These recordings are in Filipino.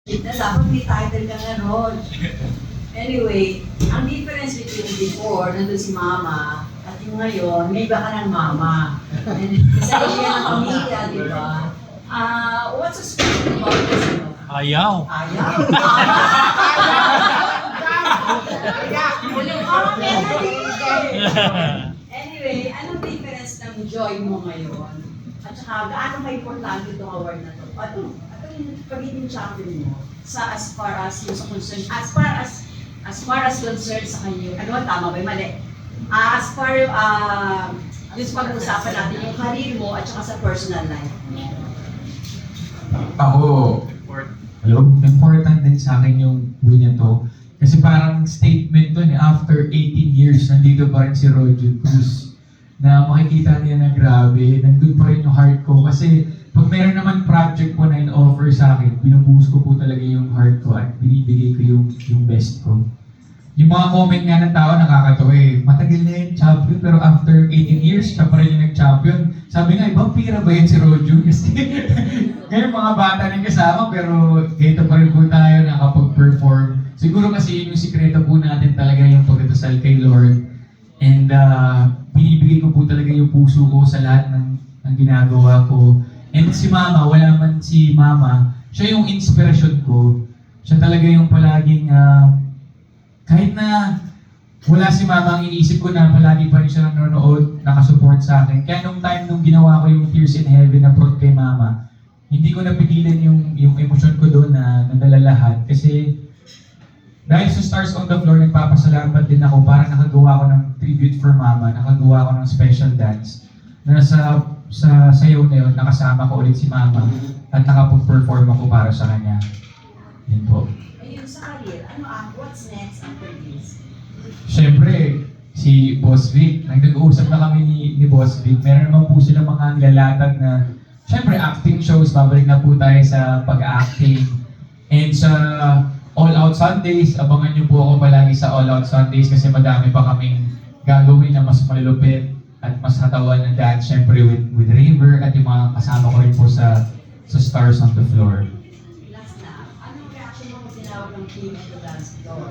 Na dapat may title ka nga ron. Anyway, ang difference between before, nandun si mama, at yung ngayon, may iba ka ng mama. Kasi siya ng pamilya, di ba? What's so special about this? Ayaw. Ayaw? Anyway, anong difference ng joy mo ngayon? At saka, gaano ka-importante itong award na ito? At yung pagiging champion mo, sa as far as yung sa concern, as far as concerned sa kanya, ano ba, tama ba? Mali. As far, yung pag-usapan natin, yung career mo at saka sa personal life. Ako, hello, important din sa akin yung win na to. Kasi parang statement to after 18 years, nandito pa rin si Roger Cruz. Na makikita niya na grabe, nandun pa rin yung heart ko. Kasi pag meron naman project po na in-offer sa akin, binubuhos ko po talaga yung heart ko at binibigay ko yung best ko. Yung mga comment nga ng tao nakakatawa eh. Matagal na yung champion pero after 18 years, siya pa rin yung nag-champion. Sabi nga, ibang pira ba yun si Rojo? Kasi ngayon mga bata na kasama pero dito pa rin po tayo nakapag-perform. Siguro kasi yun yung sikreto po natin talaga yung pagdadasal kay Lord. And binibigay ko po talaga yung puso ko sa lahat ng ginagawa ko. And si Mama, wala man si Mama, siya yung inspirasyon ko. Siya talaga yung palaging kahit na wala si Mama, ang iniisip ko na palagi pa rin siya nanonood, nakasupport sa akin. Kaya nung time nung ginawa ko yung Tears in Heaven na prod kay Mama, hindi ko napigilan yung emosyon ko doon na nadala lahat. Kasi dahil sa Stars on the Floor, nagpapasalamat din ako para nakagawa ko ng tribute for Mama, nakagawa ko ng special dance. Na sa sayaw na yun, nakasama ko ulit si Mama at nakapag-perform ako para sa kanya. Yun po. Ayun, sa career, what's next after this? Siyempre, si Boss Vic, nag-uusap na kami ni Boss Vic. Meron naman po sila mga nilalatag na, siyempre, acting shows, babalik na po tayo sa pag-acting. And sa All Out Sundays, abangan niyo po ako palagi sa All Out Sundays kasi madami pa kaming gagawin na mas malulupit at mas hatawan na dance, siyempre with Raver at yung mga kasama ko rin po sa Stars on the Floor. Last na, anong reaction mo kung tinawag ng team to dance floor?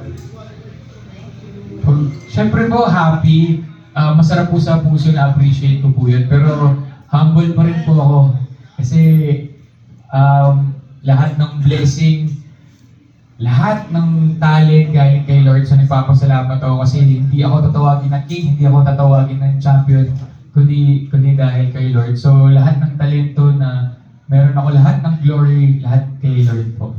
Siyempre po, happy. Masarap po sa puso na appreciate ko po yun. Pero humble pa rin po ako. Kasi lahat ng blessing, lahat ng talent galing kay Lord. So nagpapasalamat ako kasi hindi ako tatawagin ng king, hindi ako tatawagin ng champion, kundi dahil kay Lord. So lahat ng talento na meron ako, lahat ng glory, lahat kay Lord po.